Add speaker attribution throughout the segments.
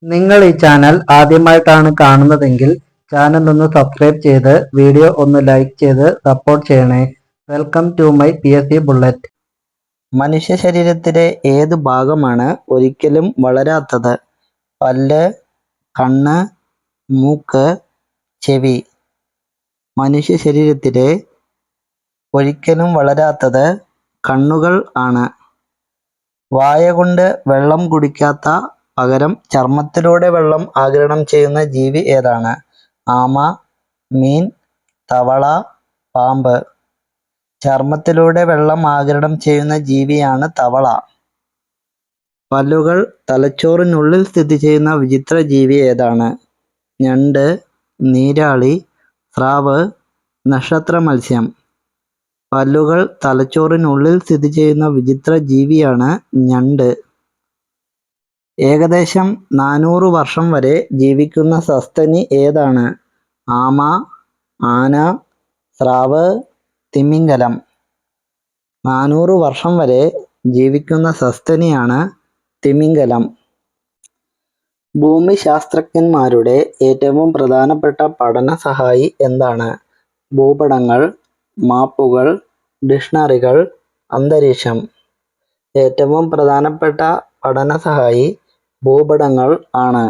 Speaker 1: നിങ്ങൾ ഈ ചാനൽ ആദ്യമായിട്ടാണ് കാണുന്നതെങ്കിൽ ചാനൽ ഒന്ന് സബ്സ്ക്രൈബ് ചെയ്ത് വീഡിയോ ഒന്ന് ലൈക്ക് ചെയ്ത് സപ്പോർട്ട് ചെയ്യണേ. Welcome to my PSC bullet.
Speaker 2: മനുഷ്യ ശരീരത്തിലെ ഏത് ഭാഗമാണ് ഒരിക്കലും വളരാത്തത്? പല്ല്, കണ്ണ്, മൂക്ക്, ചെവി. മനുഷ്യ ശരീരത്തിലെ ഒരിക്കലും വളരാത്തത് കണ്ണുകൾ ആണ്. വായ കൊണ്ട് വെള്ളം കുടിക്കാത്ത പകരം ചർമ്മത്തിലൂടെ വെള്ളം ആഗിരണം ചെയ്യുന്ന ജീവി ഏതാണ്? ആമ, മീൻ, തവള, പാമ്പ്. ചർമ്മത്തിലൂടെ വെള്ളം ആഗിരണം ചെയ്യുന്ന ജീവിയാണ് തവള. പല്ലുകൾ തലച്ചോറിനുള്ളിൽ സ്ഥിതി ചെയ്യുന്ന വിചിത്ര ജീവി ഏതാണ്? ഞണ്ട്, നീരാളി, സ്രാവ്, നക്ഷത്ര മത്സ്യം. പല്ലുകൾ തലച്ചോറിനുള്ളിൽ സ്ഥിതി ചെയ്യുന്ന വിചിത്ര ജീവിയാണ് ഞണ്ട്. ഏകദേശം 400 വർഷം വരെ ജീവിക്കുന്ന സസ്തനി ഏതാണ്? ആമ, ആന, സ്രാവ്, തിമിംഗലം. 400 വർഷം വരെ ജീവിക്കുന്ന സസ്തനിയാണ് തിമിംഗലം. ഭൂമിശാസ്ത്രജ്ഞന്മാരുടെ ഏറ്റവും പ്രധാനപ്പെട്ട പഠന സഹായി എന്താണ്? ഭൂപടങ്ങൾ, മാപ്പുകൾ, ഡിക്ഷണറികൾ, അന്തരീക്ഷം. ഏറ്റവും പ്രധാനപ്പെട്ട പഠന സഹായി ഭൂപടങ്ങൾ ആണ്.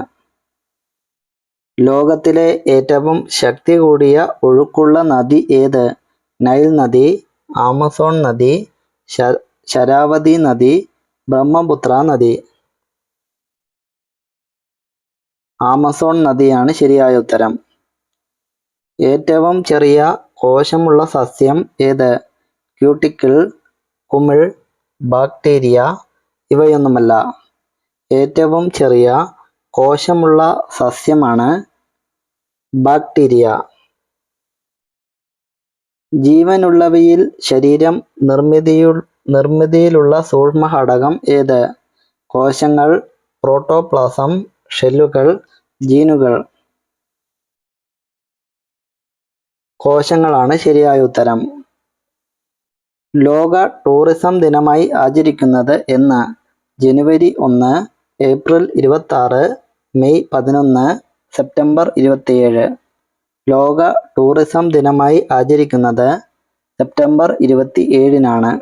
Speaker 2: ലോകത്തിലെ ഏറ്റവും ശക്തി കൂടിയ ഒഴുക്കുള്ള നദി ഏത്? നൈൽ നദി, ആമസോൺ നദി, ശരാവതി നദി, ബ്രഹ്മപുത്ര നദി. ആമസോൺ നദിയാണ് ശരിയായ ഉത്തരം. ഏറ്റവും ചെറിയ കോശമുള്ള സസ്യം ഏത്? ക്യൂട്ടിക്കിൾ, കുമിൾ, ബാക്ടീരിയ. ഇവയൊന്നുമല്ല. ഏറ്റവും ചെറിയ കോശമുള്ള സസ്യമാണ് ബാക്ടീരിയ. ജീവനുള്ളവയിൽ ശരീരം നിർമ്മിതിയിലുള്ള സൂക്ഷ്മഘടകം ഏത്? കോശങ്ങൾ, പ്രോട്ടോപ്ലാസം, ഷെല്ലുകൾ, ജീനുകൾ. കോശങ്ങളാണ് ശരിയായ ഉത്തരം. ലോക ടൂറിസം ദിനമായി ആചരിക്കുന്നത് എന്ന്? ജനുവരി 1, ഏപ്രിൽ 26, മെയ് 11, സെപ്റ്റംബർ 27. ലോക ടൂറിസം ദിനമായി ആചരിക്കുന്നത് സെപ്റ്റംബർ 27-നാണ്.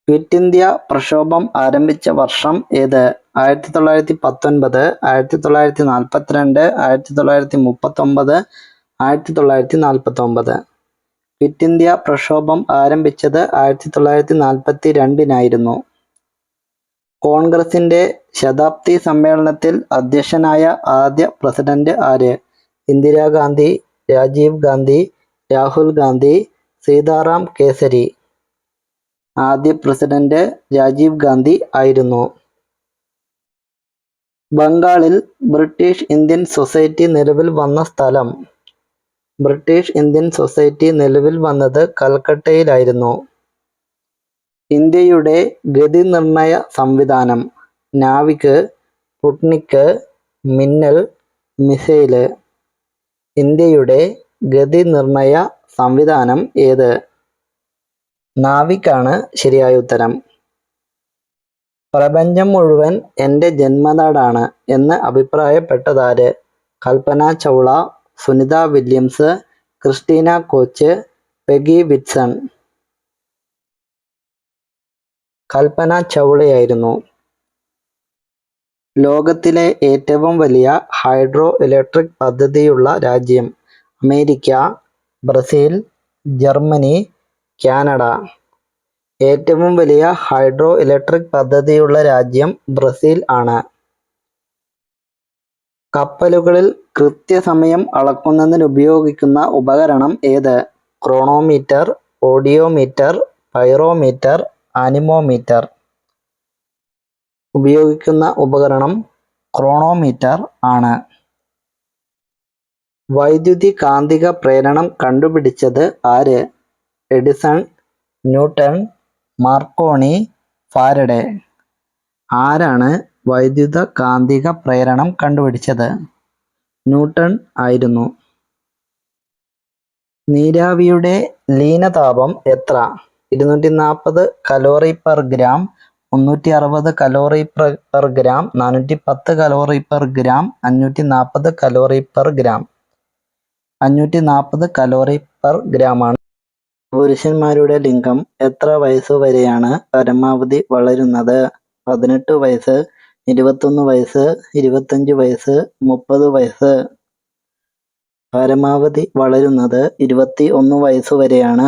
Speaker 2: ക്വിറ്റ് ഇന്ത്യ പ്രക്ഷോഭം ആരംഭിച്ച വർഷം ഏത്? 1919, 1942, 1939, 1949. ക്വിറ്റ് ഇന്ത്യ പ്രക്ഷോഭം ആരംഭിച്ചത് 1942-നായിരുന്നു. കോൺഗ്രസിന്റെ ശതാബ്ദി സമ്മേളനത്തിൽ അധ്യക്ഷനായ ആദ്യ പ്രസിഡന്റ് ആര്? ഇന്ദിരാഗാന്ധി, രാജീവ് ഗാന്ധി, രാഹുൽ ഗാന്ധി, സീതാറാം കേസരി. ആദ്യ പ്രസിഡന്റ് രാജീവ് ഗാന്ധി ആയിരുന്നു. ബംഗാളിൽ ബ്രിട്ടീഷ് ഇന്ത്യൻ സൊസൈറ്റി നിലവിൽ വന്ന സ്ഥലം? ബ്രിട്ടീഷ് ഇന്ത്യൻ സൊസൈറ്റി നിലവിൽ വന്നത് കൽക്കട്ടയിലായിരുന്നു. ഇന്ത്യയുടെ ഗതിനിർണയ സംവിധാനം? നാവിക്, സ്പുട്നിക്, മിന്നൽ, മിസൈല്. ഇന്ത്യയുടെ ഗതിനിർണയ സംവിധാനം ഏത്? നാവിക് ആണ് ശരിയായ ഉത്തരം. പ്രപഞ്ചം മുഴുവൻ എൻ്റെ ജന്മനാടാണ് എന്ന് അഭിപ്രായപ്പെട്ടതാര്? Kalpana Chawla, Sunita Williams, Christina Koch, Peggy Whitson. കൽപ്പന ചൗളയായിരുന്നു. ലോകത്തിലെ ഏറ്റവും വലിയ ഹൈഡ്രോ ഇലക്ട്രിക് പദ്ധതിയുള്ള രാജ്യം? America, Brazil, Germany, Canada. ഏറ്റവും വലിയ ഹൈഡ്രോ ഇലക്ട്രിക് പദ്ധതിയുള്ള രാജ്യം ബ്രസീൽ ആണ്. കപ്പലുകളിൽ കൃത്യസമയം അളക്കുന്നതിന് ഉപയോഗിക്കുന്ന ഉപകരണം ഏത്? Chronometer, audiometer, pyrometer, anemometer. ഉപയോഗിക്കുന്ന ഉപകരണം ക്രോണോമീറ്റർ ആണ്. വൈദ്യുതി കാന്തിക പ്രേരണം കണ്ടുപിടിച്ചത് ആര്? Edison, Newton, Marconi, Faraday. ആരാണ് വൈദ്യുത കാന്തിക പ്രേരണം കണ്ടുപിടിച്ചത്? ന്യൂട്ടൺ ആയിരുന്നു. നീരാവിയുടെ ലീനതാപം എത്ര? 240 calorie per gram, 360 calorie per gram, 410 calorie per gram, 540 calorie per gram. 540 calorie per ഗ്രാമാണ്. പുരുഷന്മാരുടെ ലിംഗം എത്ര വയസ്സുവരെയാണ് പരമാവധി വളരുന്നത്? 18 വയസ്സ്, 21 വയസ്സ്, 25 വയസ്സ്, 30 വയസ്സ്. പരമാവധി വളരുന്നത് 21 വയസ്സുവരെയാണ്.